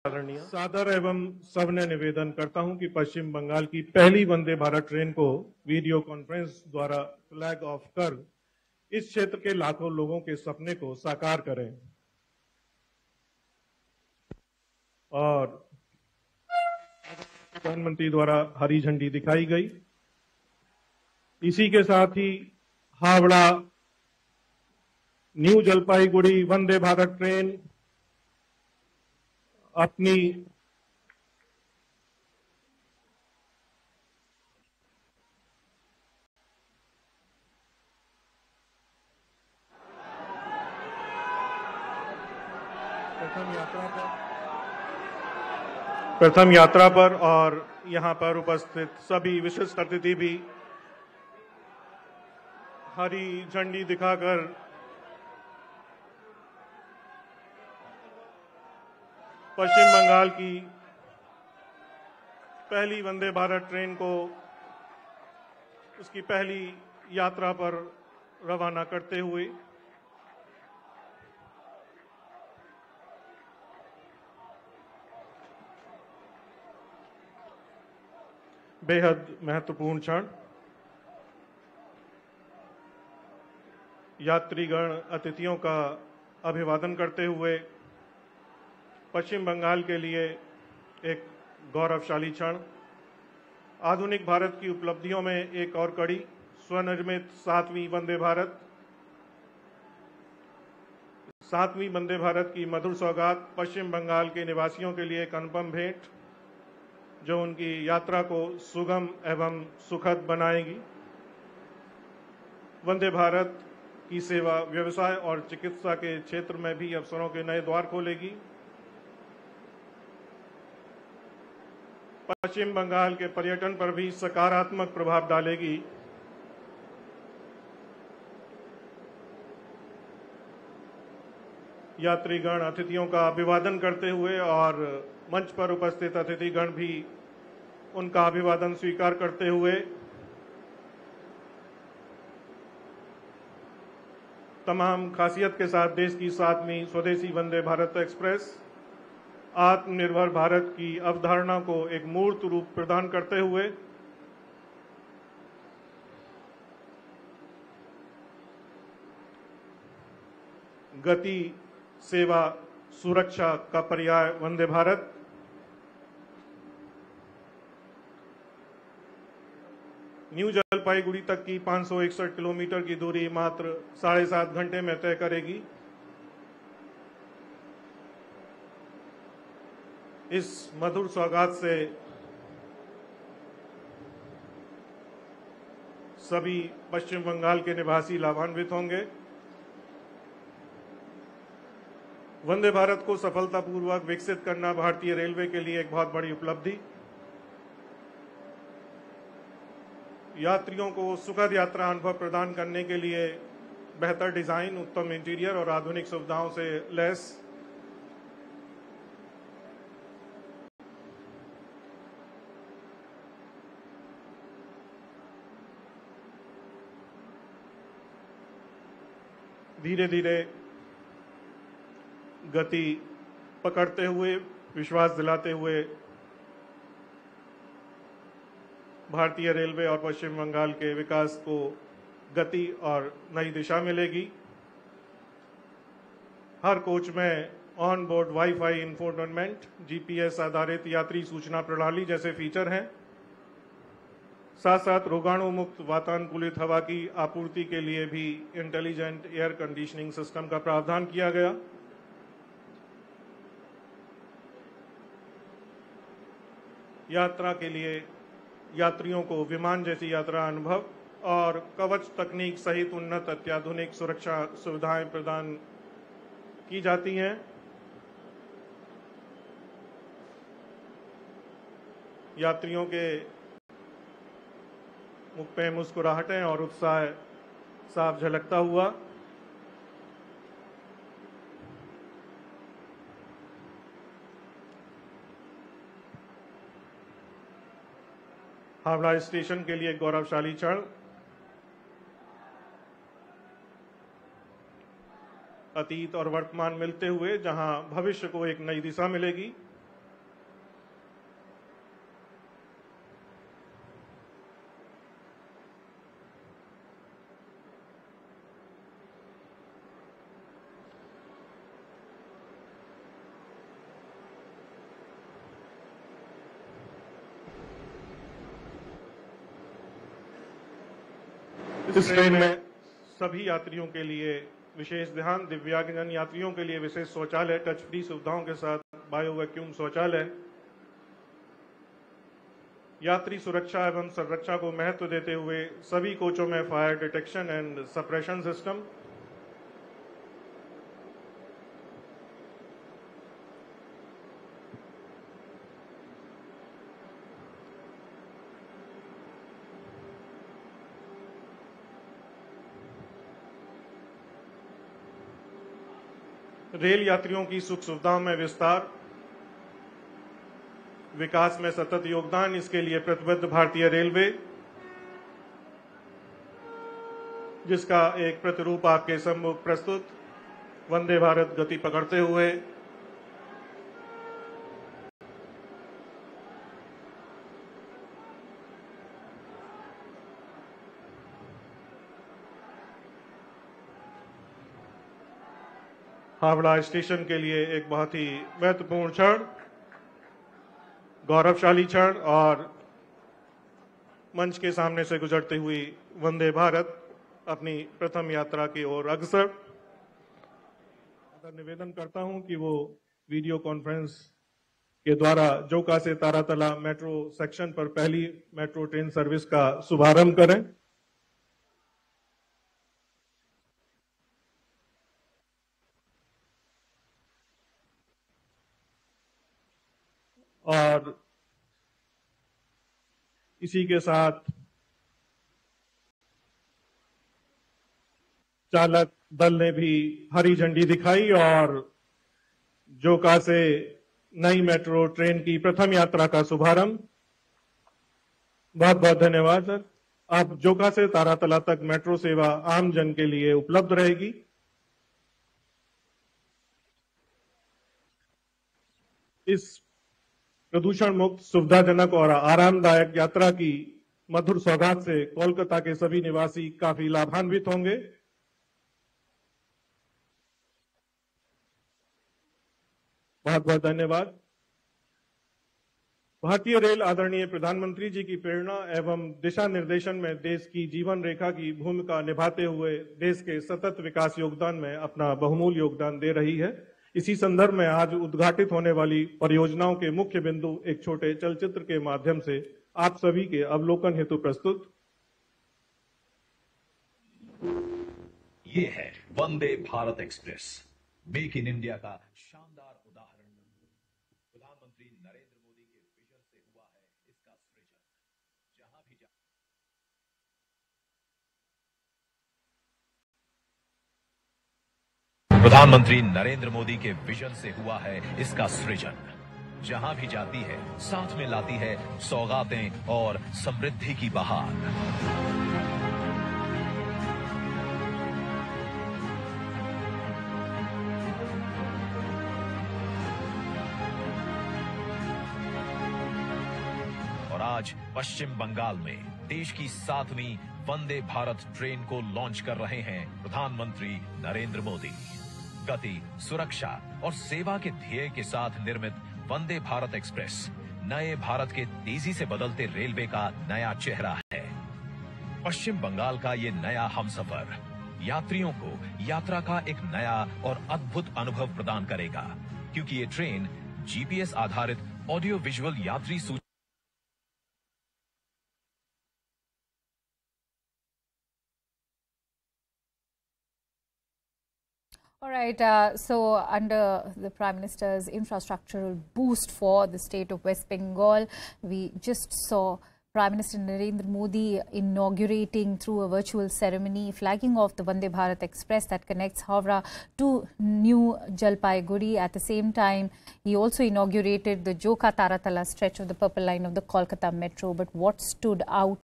आदरणीय सादर एवं सविनय निवेदन करता हूं कि पश्चिम बंगाल की पहली वंदे भारत ट्रेन को वीडियो कॉन्फ्रेंस द्वारा फ्लैग ऑफ कर इस क्षेत्र के लाखों लोगों के सपने को साकार करें और प्रधानमंत्री द्वारा हरी झंडी दिखाई गई। इसी के साथ ही हावड़ा न्यू जलपाईगुड़ी वंदे भारत ट्रेन अपनी प्रथम यात्रा पर और यहां पर उपस्थित सभी विशिष्ट अतिथि भी हरी झंडी दिखाकर पश्चिम बंगाल की पहली वंदे भारत ट्रेन को उसकी पहली यात्रा पर रवाना करते हुए बेहद महत्वपूर्ण क्षण। यात्रीगण अतिथियों का अभिवादन करते हुए पश्चिम बंगाल के लिए एक गौरवशाली क्षण। आधुनिक भारत की उपलब्धियों में एक और कड़ी स्वनिर्मित सातवीं वंदे भारत की मधुर सौगात पश्चिम बंगाल के निवासियों के लिए एक अनुपम भेंट जो उनकी यात्रा को सुगम एवं सुखद बनाएगी। वंदे भारत की सेवा व्यवसाय और चिकित्सा के क्षेत्र में भी अवसरों के नए द्वार खोलेगी। पश्चिम बंगाल के पर्यटन पर भी सकारात्मक प्रभाव डालेगी। यात्रीगण अतिथियों का अभिवादन करते हुए और मंच पर उपस्थित अतिथिगण भी उनका अभिवादन स्वीकार करते हुए तमाम खासियत के साथ देश की 7वीं स्वदेशी वंदे भारत एक्सप्रेस आत्मनिर्भर भारत की अवधारणा को एक मूर्त रूप प्रदान करते हुए गति, सेवा, सुरक्षा का पर्याय वंदे भारत न्यू जलपाईगुड़ी तक की 561 किलोमीटर की दूरी मात्र 7.5 घंटे में तय करेगी। इस मधुर सौगात से सभी पश्चिम बंगाल के निवासी लाभान्वित होंगे। वंदे भारत को सफलतापूर्वक विकसित करना भारतीय रेलवे के लिए एक बहुत बड़ी उपलब्धि। यात्रियों को सुखद यात्रा अनुभव प्रदान करने के लिए बेहतर डिजाइन, उत्तम इंटीरियर और आधुनिक सुविधाओं से लैस धीरे धीरे गति पकड़ते हुए, विश्वास दिलाते हुए भारतीय रेलवे और पश्चिम बंगाल के विकास को गति और नई दिशा मिलेगी। हर कोच में on board wifi infotainment, GPS आधारित यात्री सूचना प्रणाली जैसे फीचर हैं। साथ साथ रोगाणु मुक्त वातानुकूलित हवा की आपूर्ति के लिए भी इंटेलिजेंट एयर कंडीशनिंग सिस्टम का प्रावधान किया गया। यात्रा के लिए यात्रियों को विमान जैसी यात्रा अनुभव और कवच तकनीक सहित उन्नत अत्याधुनिक सुरक्षा सुविधाएं प्रदान की जाती हैं। यात्रियों के मुख पे मुस्कुराहटें और उत्साह साफ झलकता हुआ। हावड़ा स्टेशन के लिए गौरवशाली क्षण। अतीत और वर्तमान मिलते हुए जहां भविष्य को एक नई दिशा मिलेगी। इस ट्रेन में सभी यात्रियों के लिए विशेष ध्यान, दिव्यांगजन यात्रियों के लिए विशेष शौचालय, टच फ्री सुविधाओं के साथ बायो वैक्यूम शौचालय, यात्री सुरक्षा एवं संरक्षा को महत्व देते हुए सभी कोचों में fire detection and suppression system, rail यात्रियों की सुख सुविधाओं में विस्तार, विकास में सतत योगदान, इसके लिए प्रतिबद्ध भारतीय रेलवे, जिसका एक प्रतिरूप आपके सम्मुख प्रस्तुत, वंदे भारत गति पकड़ते हुए हावड़ा स्टेशन के लिए एक बहुत ही महत्वपूर्ण क्षण, गौरवशाली क्षण, और मंच के सामने से गुजरती हुई वंदे भारत अपनी प्रथम यात्रा की ओर अग्रसर। निवेदन करता हूं कि वो वीडियो कॉन्फ्रेंस के द्वारा जोका से तारातला मेट्रो सेक्शन पर पहली मेट्रो ट्रेन सर्विस का शुभारंभ करें। और इसी के साथ चालक दल ने भी हरी झंडी दिखाई और जोका से नई मेट्रो ट्रेन की प्रथम यात्रा का शुभारंभ। बहुत बहुत धन्यवाद सर। अब जोका से तारातला तक मेट्रो सेवा आम जन के लिए उपलब्ध रहेगी। इस प्रदूषण मुक्त, सुविधाजनक और आरामदायक यात्रा की मधुर सौगात से कोलकाता के सभी निवासी काफी लाभान्वित होंगे। बहुत बहुत धन्यवाद। भारतीय रेल आदरणीय प्रधानमंत्री जी की प्रेरणा एवं दिशा निर्देशन में देश की जीवन रेखा की भूमिका निभाते हुए देश के सतत विकास योगदान में अपना बहुमूल्य योगदान दे रही है। इसी संदर्भ में आज उद्घाटित होने वाली परियोजनाओं के मुख्य बिंदु एक छोटे चलचित्र के माध्यम से आप सभी के अवलोकन हेतु प्रस्तुत। ये है Vande Bharat express, make in India का शानदार उदाहरण। प्रधानमंत्री नरेंद्र मोदी के विजन से हुआ है इसका सृजन। जहां भी प्रधानमंत्री नरेंद्र मोदी के विजन से हुआ है इसका सृजन। जहां भी जाती है साथ में लाती है सौगातें और समृद्धि की बहार। और आज पश्चिम बंगाल में देश की 7वीं वंदे भारत ट्रेन को लॉन्च कर रहे हैं प्रधानमंत्री नरेंद्र मोदी। गति, सुरक्षा और सेवा के ध्येय के साथ निर्मित वंदे भारत एक्सप्रेस नए भारत के तेजी से बदलते रेलवे का नया चेहरा है। पश्चिम बंगाल का ये नया हमसफर यात्रियों को यात्रा का एक नया और अद्भुत अनुभव प्रदान करेगा, क्योंकि ये ट्रेन जीपीएस आधारित ऑडियो विजुअल यात्री सूचना। All right, so under the Prime Minister's infrastructural boost for the state of West Bengal, we just saw Prime Minister Narendra Modi inaugurating through a virtual ceremony, flagging off the Vande Bharat Express that connects Howrah to New Jalpaiguri. At the same time, he also inaugurated the Joka Taratala stretch of the Purple Line of the Kolkata Metro. But what stood out